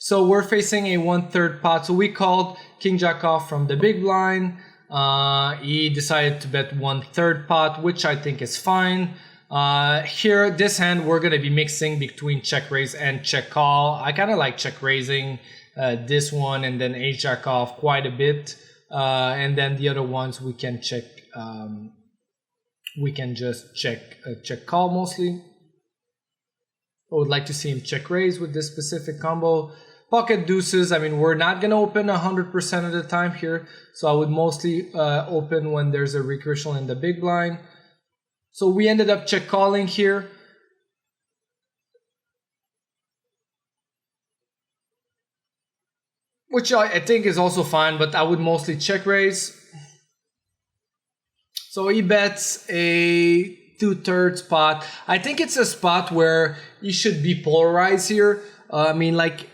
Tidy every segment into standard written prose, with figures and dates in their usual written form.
So we're facing a 1/3 pot. So we called king jack off from the big blind. He decided to bet 1/3 pot, which I think is fine. Here, this hand, we're going to be mixing between check raise and check call. I kind of like check raising this one and then ace jack off quite a bit. And then the other ones we can check, we can just check call mostly. I would like to see him check raise with this specific combo. Pocket deuces, I mean, we're not going to open 100% of the time here. So I would mostly open when there's a recursion in the big blind. So we ended up check calling here. Which I think is also fine, but I would mostly check raise. So he bets a 2/3 spot. I think it's a spot where he should be polarized here. I mean, like,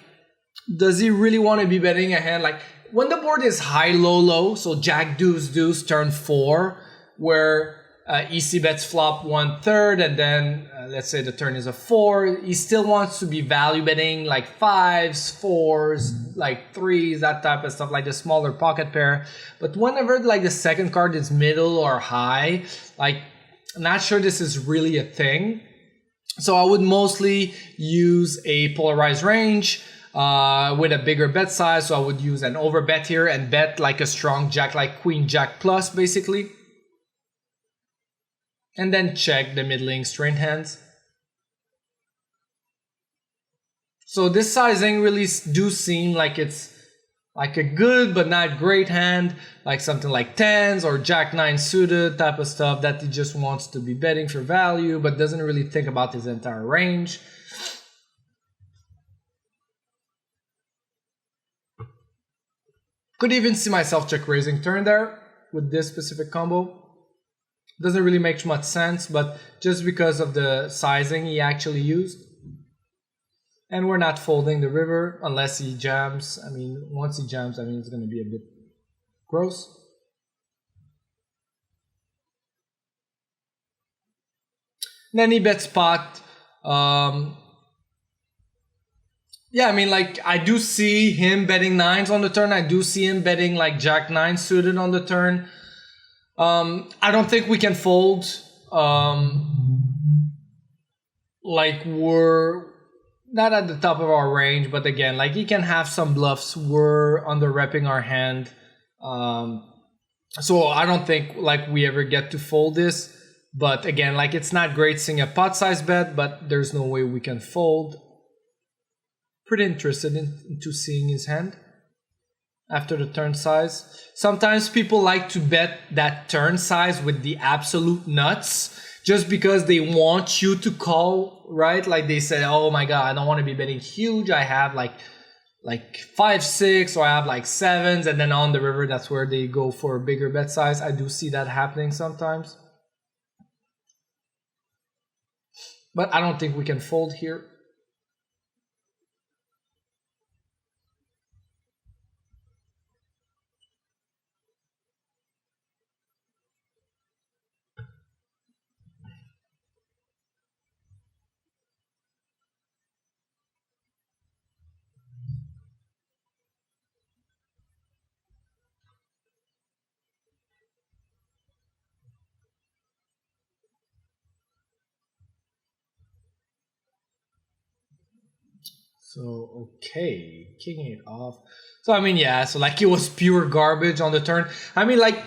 does he really want to be betting a hand? Like, when the board is high, low, low, so jack, deuce, deuce, turn 4, where EC bets flop 1/3, and then let's say the turn is a 4. He still wants to be value betting like 5s, 4s, like 3s, that type of stuff, like the smaller pocket pair. But whenever like the second card is middle or high, like I'm not sure this is really a thing. So I would mostly use a polarized range with a bigger bet size. So I would use an over bet here and bet like a strong jack, like queen jack plus basically. And then check the middling straight hands. So this sizing really do seem like it's like a good but not great hand, like something like 10s or jack 9 suited type of stuff that he just wants to be betting for value but doesn't really think about his entire range. Could even see myself check raising turn there with this specific combo. Doesn't really make much sense, but just because of the sizing he actually used. And we're not folding the river unless he jams. I mean, once he jams, I mean, it's going to be a bit gross. Then he bets pot. Yeah, I mean, like, I do see him betting 9s on the turn. I do see him betting like jack 9 suited on the turn. I don't think we can fold. Like, we're not at the top of our range, but again, like, he can have some bluffs. We're under repping our hand. So I don't think like we ever get to fold this. But again, like, it's not great seeing a pot size bet, but there's no way we can fold. Pretty interested into seeing his hand after the turn size. Sometimes people like to bet that turn size with the absolute nuts just because they want you to call, right? Like they say, oh my God, I don't want to be betting huge. I have like 5-6 or I have like 7s, and then on the river, that's where they go for a bigger bet size. I do see that happening sometimes. But I don't think we can fold here. So, okay, king 8 off. So, I mean, yeah, so like it was pure garbage on the turn. I mean, like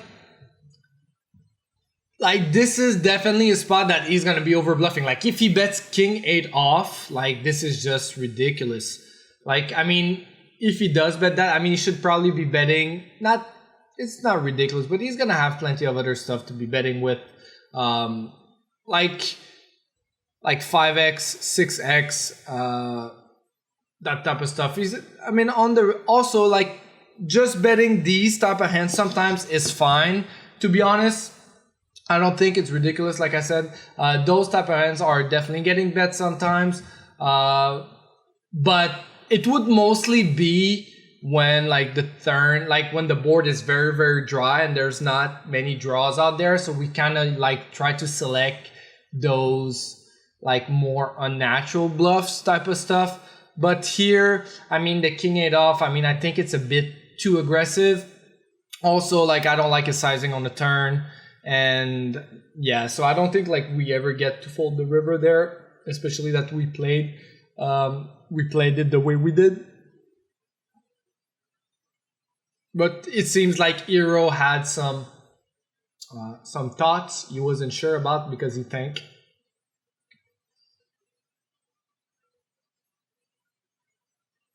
this is definitely a spot that he's going to be over bluffing. Like if he bets king 8 off, like this is just ridiculous. Like, I mean, if he does bet that, I mean, he should probably be betting, it's not ridiculous, but he's going to have plenty of other stuff to be betting with. Like 5x, 6x, that type of stuff. I mean, also like just betting these type of hands sometimes is fine. To be honest, I don't think it's ridiculous. Like I said, those type of hands are definitely getting bet sometimes. But it would mostly be when like the turn, like when the board is very, very dry and there's not many draws out there. So we kind of like try to select those like more unnatural bluffs type of stuff. But here, I mean, the king 8 off, I mean, I think it's a bit too aggressive. Also, like, I don't like his sizing on the turn. And yeah, so I don't think like we ever get to fold the river there, especially that we played it the way we did. But it seems like Hero had some thoughts he wasn't sure about because he think.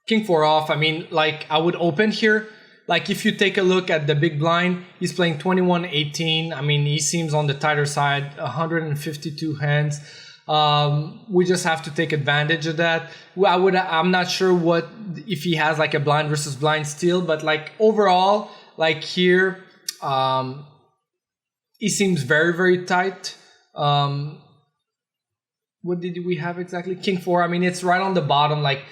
King 4 off, I mean, like, I would open here. Like, if you take a look at the big blind, he's playing 21-18. I mean, he seems on the tighter side, 152 hands. We just have to take advantage of that. I'm not sure what if he has like a blind versus blind steal, but like overall, like here, he seems very, very tight. What did we have exactly? King 4. I mean, it's right on the bottom. Like,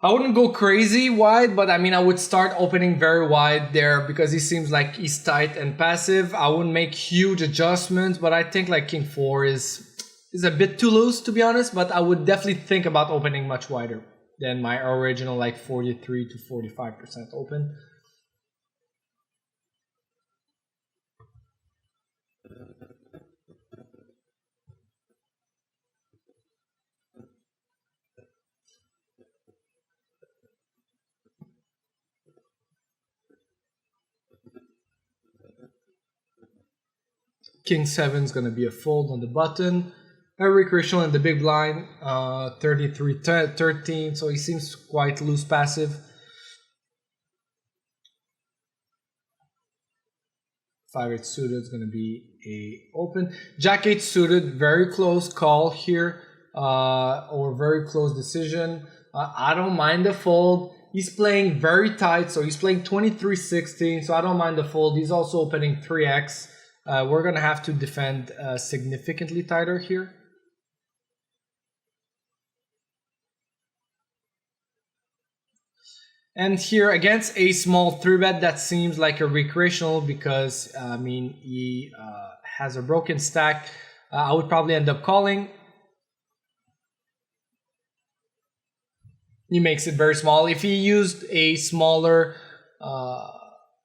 I wouldn't go crazy wide, but I mean, I would start opening very wide there because he seems like he's tight and passive. I wouldn't make huge adjustments, but I think like King 4 is a bit too loose, to be honest, but I would definitely think about opening much wider than my original like 43 to 45% open. King 7 is going to be a fold on the button. Recreational in the big blind, 33-13, so he seems quite loose passive. 5-8 suited is going to be a open. Jack 8 suited, very close call here, or very close decision. I don't mind the fold. He's playing very tight, so he's playing 23-16, so I don't mind the fold. He's also opening 3x. We're going to have to defend significantly tighter here. And here against a small 3-bet, that seems like a recreational because, I mean, he has a broken stack. I would probably end up calling. He makes it very small. If he used a smaller,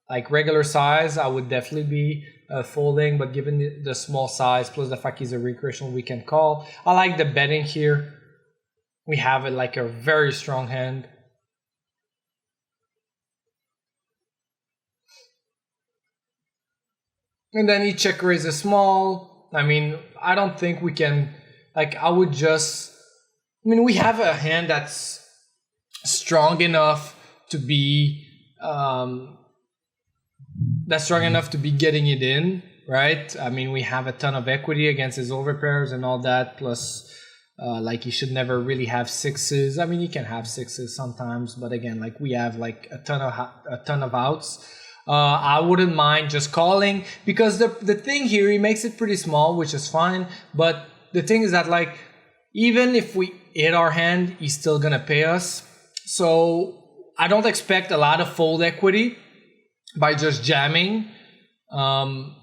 like regular size, I would definitely be folding. But given the small size, plus the fact he's a recreational, we can call. I like the betting here. We have it like a very strong hand. And then he check raises small. I mean, I don't think we can, like, I would just, I mean, we have a hand that's strong enough to be, getting it in, right? I mean, we have a ton of equity against his overpairs and all that, plus, like, he should never really have sixes. I mean, he can have sixes sometimes, but again, like, we have like a ton of outs. I wouldn't mind just calling because the thing here, he makes it pretty small, which is fine. But the thing is that, like, even if we hit our hand, he's still gonna pay us. So I don't expect a lot of fold equity by just jamming. And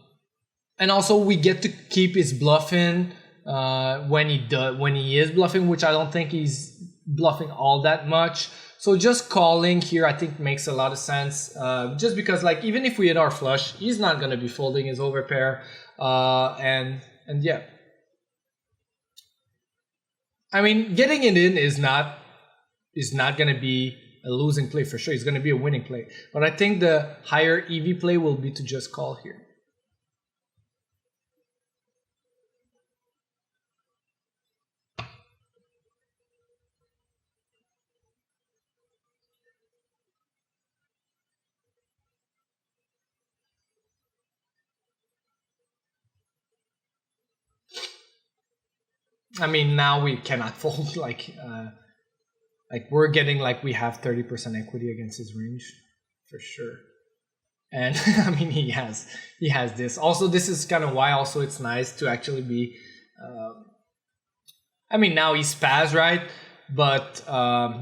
also we get to keep his bluff in when he is bluffing, which I don't think he's bluffing all that much. So just calling here, I think, makes a lot of sense. Just because, like, even if we hit our flush, he's not going to be folding his overpair. And yeah. I mean, getting it in is not going to be a losing play for sure. It's going to be a winning play. But I think the higher EV play will be to just call here. I mean, now we cannot fold, like we're getting, like, we have 30% equity against his range for sure. And I mean, he has this. Also, this is kind of why also it's nice to actually be, I mean, now he's spaz, right? But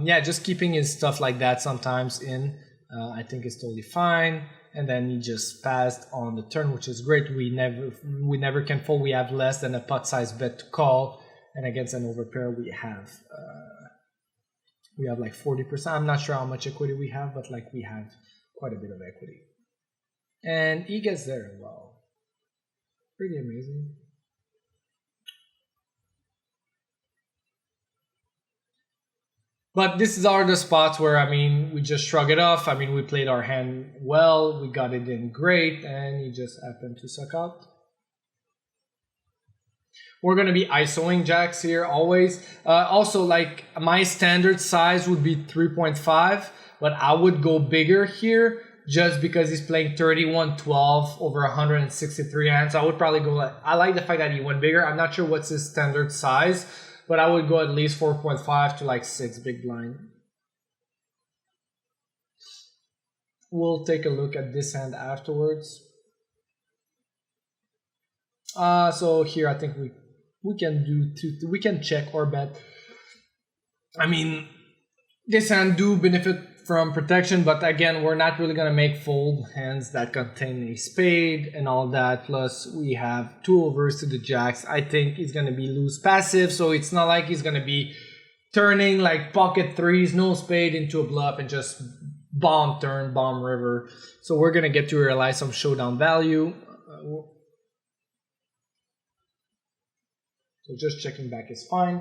yeah, just keeping his stuff like that sometimes in, I think is totally fine. And then he just passed on the turn, which is great. We never can fold. We have less than a pot size bet to call. And against an overpair, we have We have like 40%. I'm not sure how much equity we have, but like we have quite a bit of equity. And he gets there as well. Pretty amazing. But these are the spots where, I mean, we just shrug it off. I mean, we played our hand well, we got it in great, and he just happened to suck out. We're going to be ISOing jacks here always. Also, like, my standard size would be 3.5, but I would go bigger here just because he's playing 31-12 over 163 hands. So I would probably go, like, I like the fact that he went bigger. I'm not sure what's his standard size, but I would go at least 4.5 to like 6 big blind. We'll take a look at this hand afterwards. So here I think we can do we can check or bet. I mean, this hand do benefit from protection, but again, we're not really gonna make fold hands that contain a spade and all that. Plus, we have 2 overs to the jacks. I think he's gonna be loose passive, so it's not like he's gonna be turning like pocket threes, no spade into a bluff and just bomb turn, bomb river. So we're gonna get to realize some showdown value. So just checking back is fine.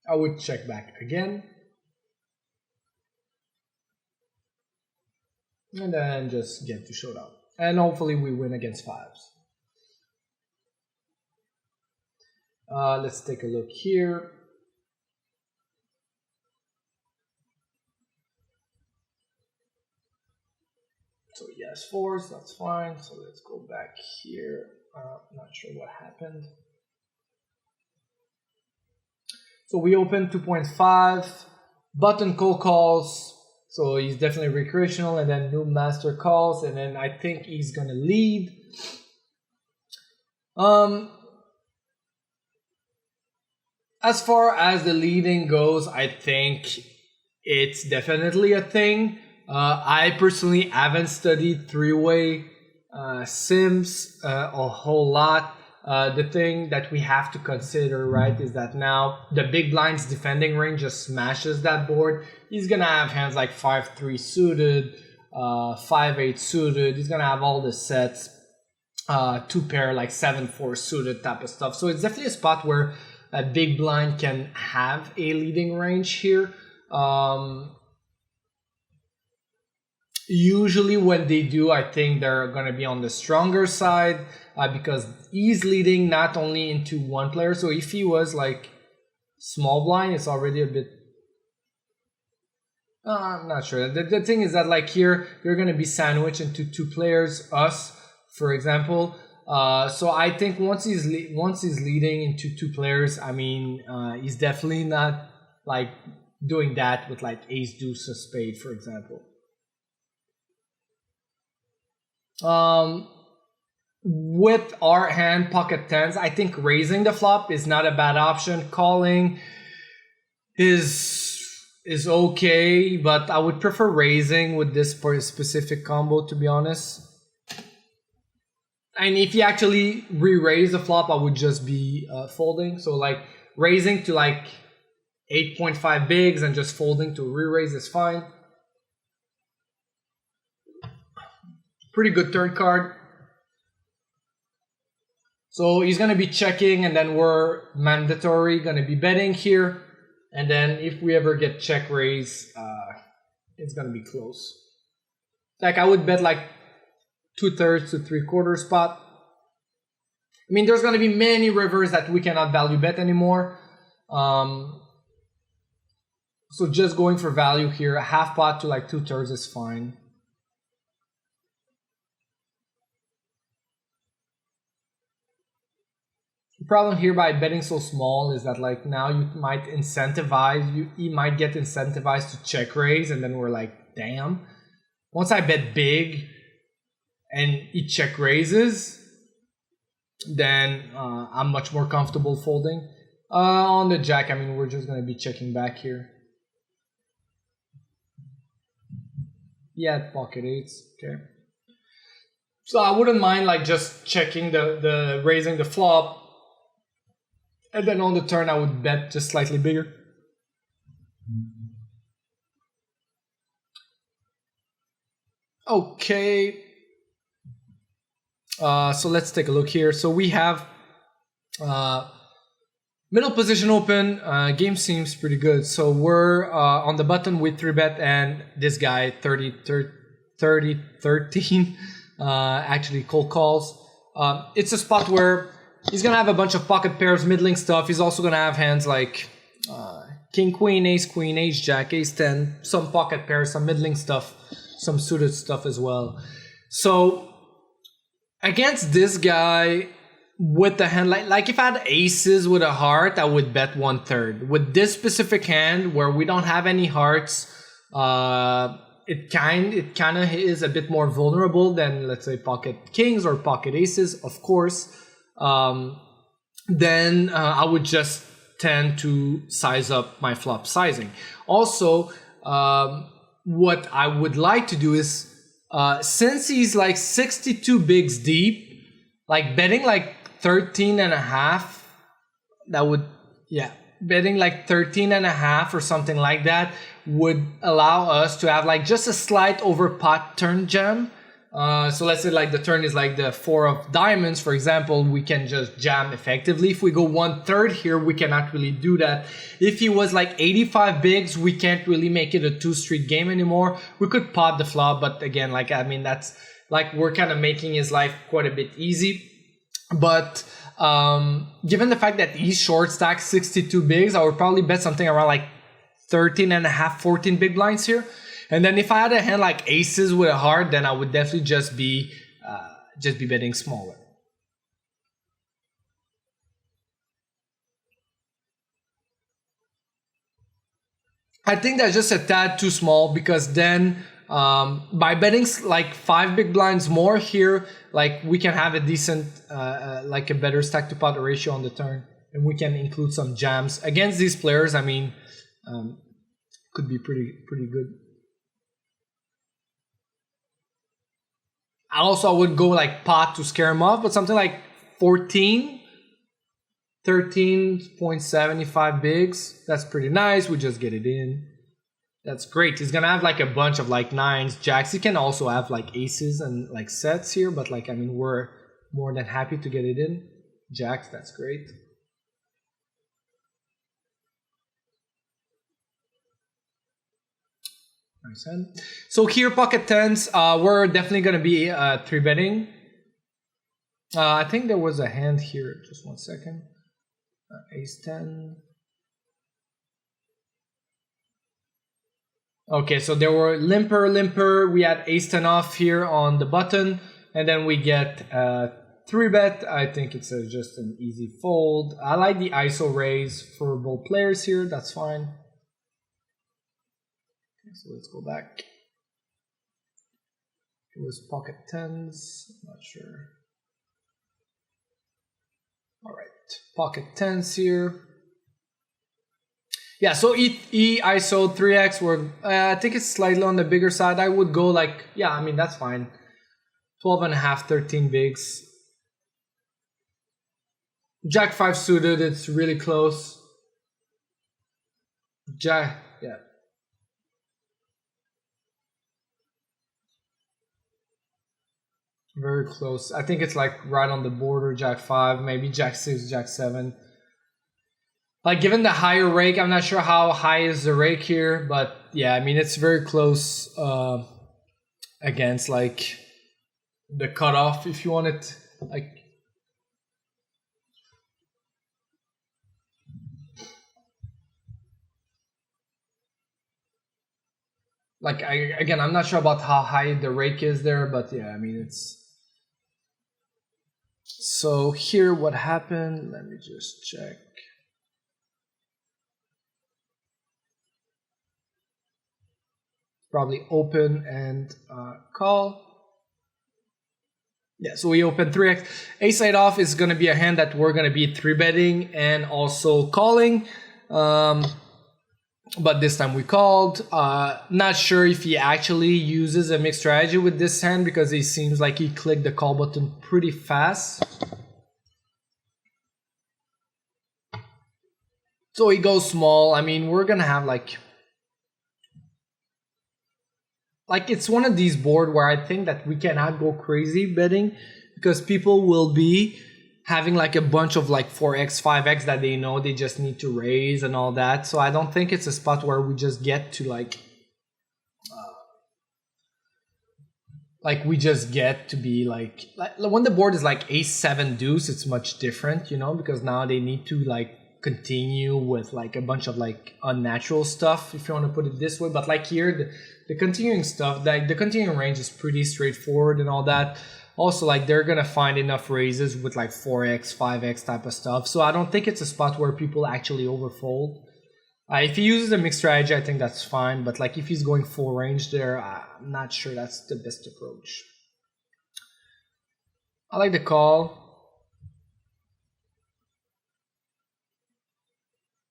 I would check back again. And then just get to showdown. And hopefully we win against fives. Let's take a look here. So yes, fours, that's fine. So let's go back here. Not sure what happened. So we open 2.5, button call calls. So he's definitely recreational, and then new master calls, and then I think he's gonna lead. As far as the leading goes, I think it's definitely a thing. I personally haven't studied three-way sims a whole lot. The thing that we have to consider, right, is that now the big blind's defending range just smashes that board. He's gonna have hands like 5-3 suited, 5-8 suited. He's gonna have all the sets, 2 pair like 7-4 suited type of stuff. So it's definitely a spot where a big blind can have a leading range here. Usually when they do, I think they're going to be on the stronger side because he's leading not only into one player. So if he was like small blind, it's already a bit... I'm not sure. The thing is that like here, you're going to be sandwiched into 2 players, us, for example. So I think once he's leading into 2 players, I mean, he's definitely not like doing that with like ace deuce or spade, for example. With our hand pocket tens, I think raising the flop is not a bad option. Calling is okay, but I would prefer raising with this specific combo, to be honest. And if you actually re-raise the flop, I would just be folding. So like raising to like 8.5 bigs and just folding to re-raise is fine. Pretty good third card. So he's going to be checking, and then we're mandatory going to be betting here. And then if we ever get check raise, it's going to be close. Like I would bet like 2/3 to 3/4 spot. I mean, there's going to be many rivers that we cannot value bet anymore. So just going for value here, a half pot to like 2/3 is fine. The problem here by betting so small is that like now you might he might get incentivized to check raise, and then we're like, damn. Once I bet big and he check raises, then I'm much more comfortable folding. On the jack, I mean, we're just going to be checking back here. Yeah, pocket eights, okay. So I wouldn't mind like just checking the raising the flop. And then on the turn, I would bet just slightly bigger. Okay. So let's take a look here. So we have middle position open. Game seems pretty good. So we're on the button with 3-bet, and this guy 13 actually cold calls. It's a spot where he's gonna have a bunch of pocket pairs, middling stuff. He's also gonna have hands like king, queen, ace, jack, ace 10, some pocket pairs, some middling stuff, some suited stuff as well. So against this guy with the hand, like if I had aces with a heart, I would bet 1/3. With this specific hand where we don't have any hearts, it kind of is a bit more vulnerable than, let's say, pocket kings or pocket aces, of course. Then I would just tend to size up my flop sizing. Also, what I would like to do is, since he's like 62 bigs deep, like betting like 13.5, that would, yeah, betting like 13.5 or something like that would allow us to have like just a slight over pot turn jam. So let's say like the turn is like the 4 of diamonds, for example, we can just jam effectively. If we go 1/3 here, we cannot really do that. If he was like 85 bigs, we can't really make it a 2-street game anymore. We could pot the flop, but again, like, I mean, that's like, we're kind of making his life quite a bit easy. But given the fact that he's short stacked 62 bigs, I would probably bet something around like 13.5, 14 big blinds here. And then if I had a hand like aces with a heart, then I would definitely just be betting smaller. I think that's just a tad too small, because then by betting like 5 big blinds more here, like we can have a decent, like a better stack to pot ratio on the turn, and we can include some jams against these players. I mean, could be pretty good. Also, I would go like pot to scare him off, but something like 13.75 bigs. That's pretty nice. We just get it in. That's great. He's gonna have like a bunch of like 9s, jacks. He can also have like aces and like sets here, but like, I mean, we're more than happy to get it in. Jacks, that's great. Nice hand. So here, pocket 10s, we're definitely going to be 3-betting. I think there was a hand here. Just 1 second. Ace 10. Okay, so there were limper. We had ace 10 off here on the button. And then we get 3-bet. I think it's just an easy fold. I like the ISO raise for both players here. That's fine. So let's go back. It was pocket 10s, not sure. All right, pocket 10s here. Yeah, so he ISO 3x, where I think it's slightly on the bigger side. I would go like, yeah, I mean, that's fine. 12.5, 13 bigs. Jack 5 suited, it's really close. Jack, yeah. Very close. I think it's like right on the border, Jack 5, maybe Jack 6, Jack 7. Like, given the higher rake, I'm not sure how high is the rake here, but yeah, I mean, it's very close against like the cutoff, if you want it. Like, again, I'm not sure about how high the rake is there, but yeah, I mean, it's... So here, what happened? Let me just check. Probably open and call. Yeah, so we open 3x. Ace 8 off is going to be a hand that we're going to be 3-betting and also calling. But this time we called. Not sure if he actually uses a mixed strategy with this hand, because he seems like he clicked the call button pretty fast. So he goes small. I mean, we're gonna have like it's one of these board where I think that we cannot go crazy betting because people will be having like a bunch of like 4x 5x that they know they just need to raise and all that. So I don't think it's a spot where we just get to we just get to be like when the board is like ace 7 deuce, it's much different, you know, because now they need to like continue with like a bunch of like unnatural stuff, if you want to put it this way. But like here, the continuing stuff, like the continuing range is pretty straightforward and all that. Also, like they're gonna find enough raises with like 4x 5x type of stuff, so I don't think it's a spot where people actually overfold. If he uses a mixed strategy, I think that's fine, but like if he's going full range there, I'm not sure that's the best approach. I like the call.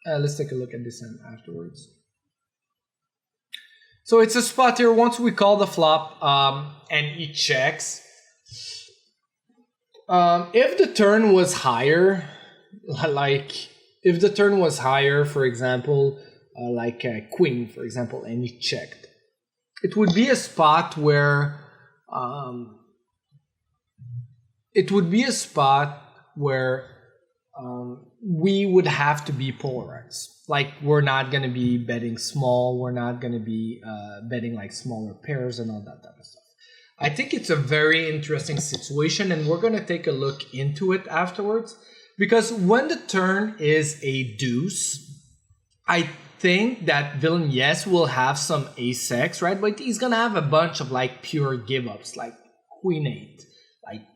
Let's take a look at this end afterwards. So it's a spot here, once we call the flop and he checks. If the turn was higher, if the turn was higher, for example, like a queen, for example, and he checked, it would be a spot where we would have to be polarized. Like we're not going to be betting small, we're not going to be betting like smaller pairs and all that type of stuff. I think it's a very interesting situation, and we're going to take a look into it afterwards. Because when the turn is a deuce, I think that villain, yes, will have some ace x, right? But he's going to have a bunch of like pure give-ups, like queen 8, like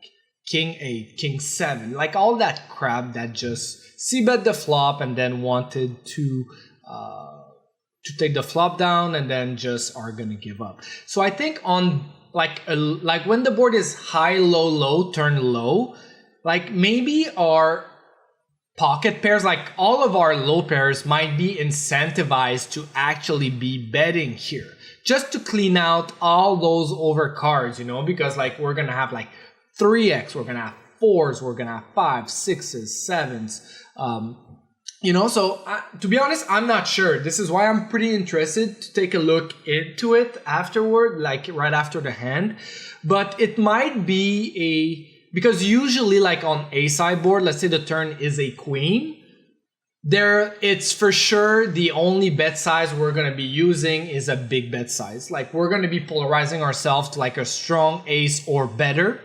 king 8, king 7, like all that crap that just c-bet the flop and then wanted to take the flop down and then just are going to give up. So I think on like when the board is high, low, low, turn low, like maybe our pocket pairs, like all of our low pairs might be incentivized to actually be betting here just to clean out all those over cards, you know, because like we're going to have like 3x, we're going to have 4s, we're going to have 5s, 6s, 7s, you know. So to be honest, I'm not sure. This is why I'm pretty interested to take a look into it afterward, like right after the hand. But it might be because usually like on a sideboard, let's say the turn is a queen, it's for sure the only bet size we're going to be using is a big bet size. Like we're going to be polarizing ourselves to like a strong ace or better.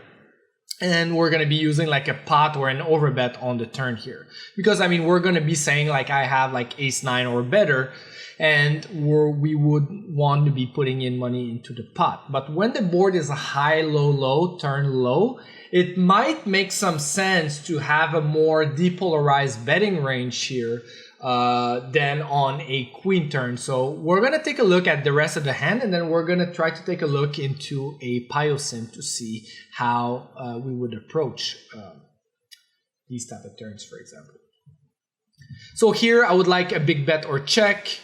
And we're going to be using like a pot or an overbet on the turn here. Because I mean, we're going to be saying like I have like ace 9 or better, and we would want to be putting in money into the pot. But when the board is a high, low, low, turn low, it might make some sense to have a more depolarized betting range here than on a queen turn. So we're going to take a look at the rest of the hand, and then we're going to try to take a look into a Piosim to see how we would approach these type of turns, for example. So here I would like a big bet or check.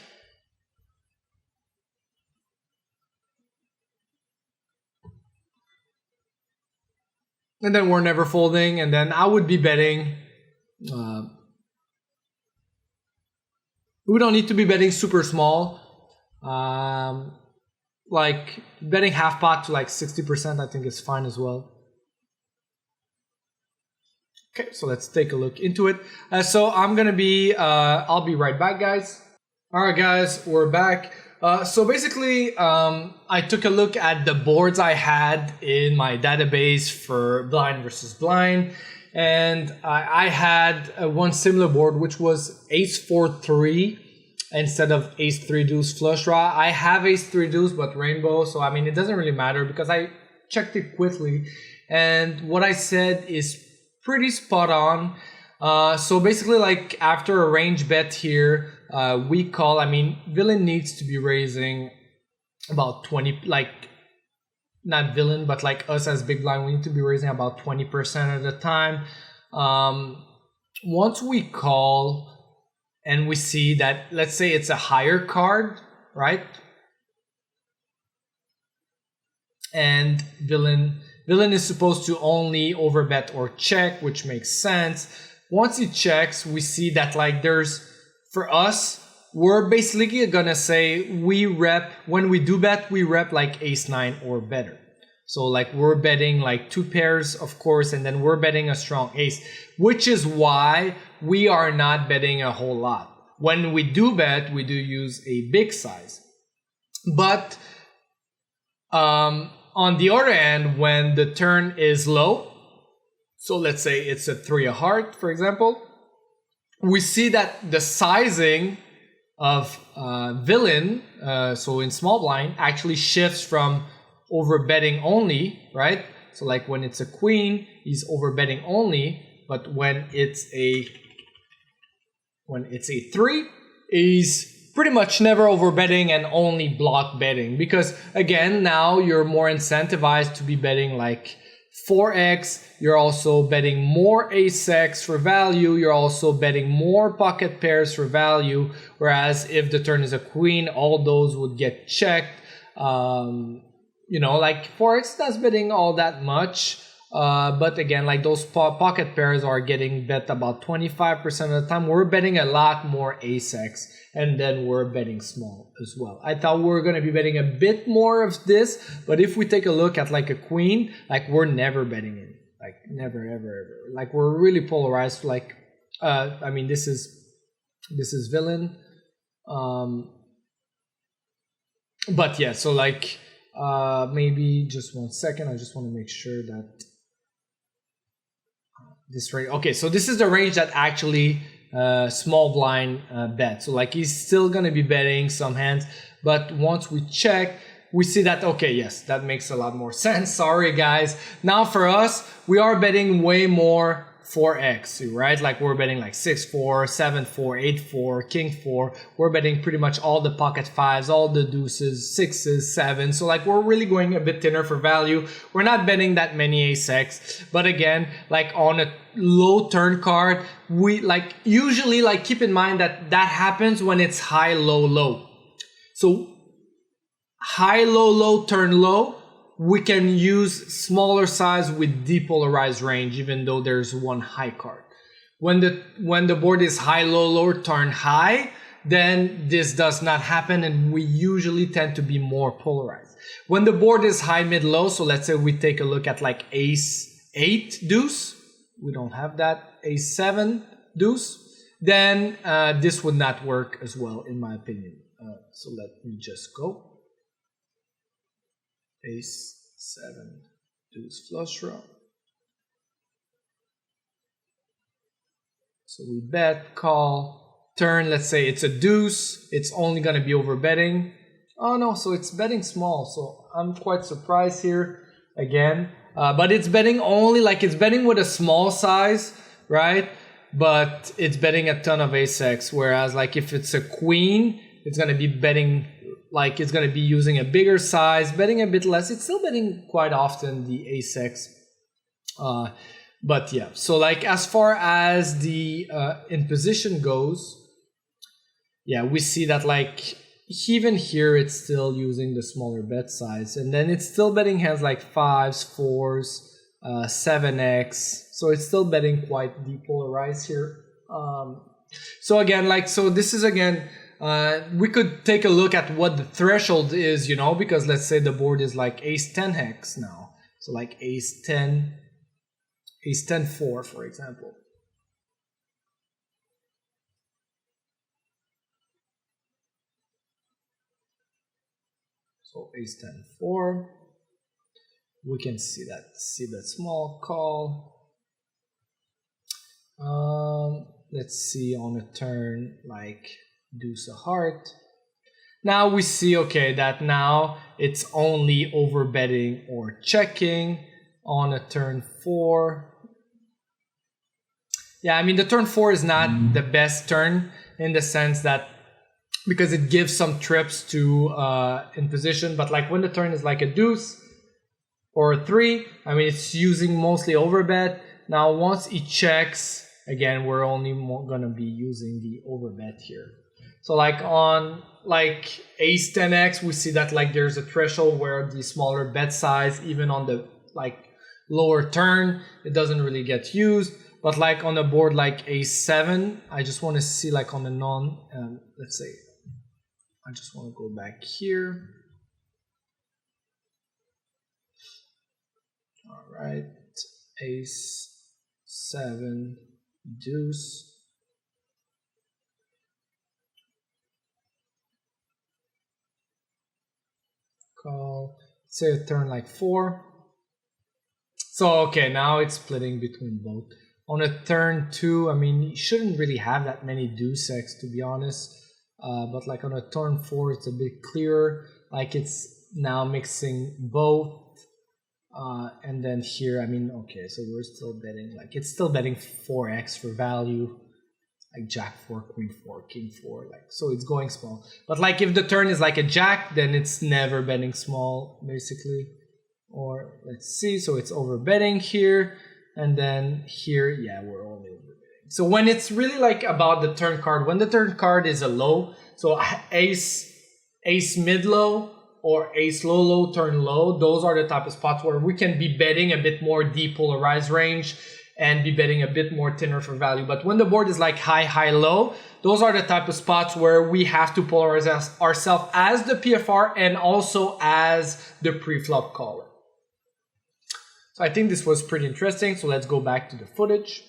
And then we're never folding, and then I would be betting. We don't need to be betting super small. Like betting half pot to like 60%, I think is fine as well. Okay, so let's take a look into it. So I'm gonna be, I'll be right back, guys. All right, guys, we're back. So basically, I took a look at the boards I had in my database for blind versus blind. And I had one similar board, which was ace 4-3 instead of ace 3 deuce flush draw. I have ace 3 deuce, but rainbow. So, I mean, it doesn't really matter because I checked it quickly. And what I said is pretty spot on. So basically, like after a range bet here, we call, I mean, villain needs to be raising about 20, like not villain, but like us as big blind, we need to be raising about 20% at a time. Once we call and we see that, let's say it's a higher card, right? And villain is supposed to only overbet or check, which makes sense. Once he checks, we see that like there's for us, we're basically gonna say we rep, when we do bet, we rep like ace-9 or better. So like we're betting like 2 pairs, of course, and then we're betting a strong ace, which is why we are not betting a whole lot. When we do bet, we do use a big size. But on the other hand, when the turn is low, so let's say it's a 3 of heart, for example, we see that the sizing of villain, so in small blind, actually shifts from over betting only, right? So like when it's a queen, he's over betting only, but when it's a 3, he's pretty much never over betting and only block betting, because again, now you're more incentivized to be betting like 4x. You're also betting more ace-x for value. You're also betting more pocket pairs for value, whereas if the turn is a queen, all those would get checked. You know, like 4x that's betting all that much, but again, like those pocket pairs are getting bet about 25% of the time. We're betting a lot more ace-x, and then we're betting small as well. I thought we were going to be betting a bit more of this, but if we take a look at like a queen, like we're never betting in, like never, ever, ever. Like we're really polarized. Like, I mean, this is villain, but yeah. So like, maybe just 1 second. I just want to make sure that this range. Okay, so this is the range that actually small blind bet. So like he's still gonna be betting some hands, but once we check, we see that, okay, yes, that makes a lot more sense. Sorry guys. Now for us, we are betting way more 4x, right? Like we're betting like 6-4, 7-4, 8-4, king 4. We're betting pretty much all the pocket fives, all the deuces, 6s, 7s. So like we're really going a bit thinner for value. We're not betting that many ace-x, but again, like on a low turn card, we like usually like keep in mind that that happens when it's high, low, low. So high, low, low, turn low, we can use smaller size with depolarized range, even though there's one high card. When the board is high, low, low, turn high, then this does not happen, and we usually tend to be more polarized. When the board is high, mid, low, so let's say we take a look at like ace 8 deuce, we don't have that, ace 7 deuce, then this would not work as well, in my opinion. So let me just go. Ace 7 deuce flush draw. So we bet, call, turn, let's say it's a deuce, it's only going to be over betting. Oh no, so it's betting small, so I'm quite surprised here again. But it's betting only, like it's betting with a small size, right? But it's betting a ton of ace-x, whereas like if it's a queen, it's going to be betting, like it's going to be using a bigger size, betting a bit less. It's still betting quite often the ace-x. But yeah, so like as far as the in position goes, yeah, we see that like even here it's still using the smaller bet size, and then it's still betting hands like 5s, 4s, 7x. So it's still betting quite depolarized here. So again, like, so this is again, we could take a look at what the threshold is, you know, because let's say the board is like ace 10 hex now. So like ace 10, ace 10 4, for example. So ace 10 4, we can see that small call. Let's see on a turn like deuce a heart. Now we see, okay, that now it's only over betting or checking on a turn 4. Yeah, I mean the turn 4 is not the best turn in the sense that because it gives some trips to in position, but like when the turn is like a deuce or a 3, I mean it's using mostly overbet. Now once he checks, again we're only gonna be using the overbet here. So like on like ace 10x, we see that like there's a threshold where the smaller bet size, even on the like lower turn, it doesn't really get used. but like on a board like a7, I just want to see like on the let's say, I just want to go back here. All right, ace, 7, deuce. Call, say a turn like 4. So, okay, now it's splitting between both. On a turn 2, I mean, you shouldn't really have that many deuce X, to be honest. But like on a turn 4, it's a bit clearer. Like it's now mixing both. And then here, I mean, okay, so we're still betting, like it's still betting 4x for value, like jack 4, queen 4, king 4, like, so it's going small. But like if the turn is like a jack, then it's never betting small, basically. Or let's see, so it's over betting here, and then here, yeah, we're only over betting. So when it's really like about the turn card, when the turn card is a low, so ace mid low, or ace low low turn low, those are the type of spots where we can be betting a bit more depolarized range and be betting a bit more thinner for value. But when the board is like high high low, those are the type of spots where we have to polarize ourselves as the PFR and also as the pre-flop caller. So I think this was pretty interesting, so let's go back to the footage.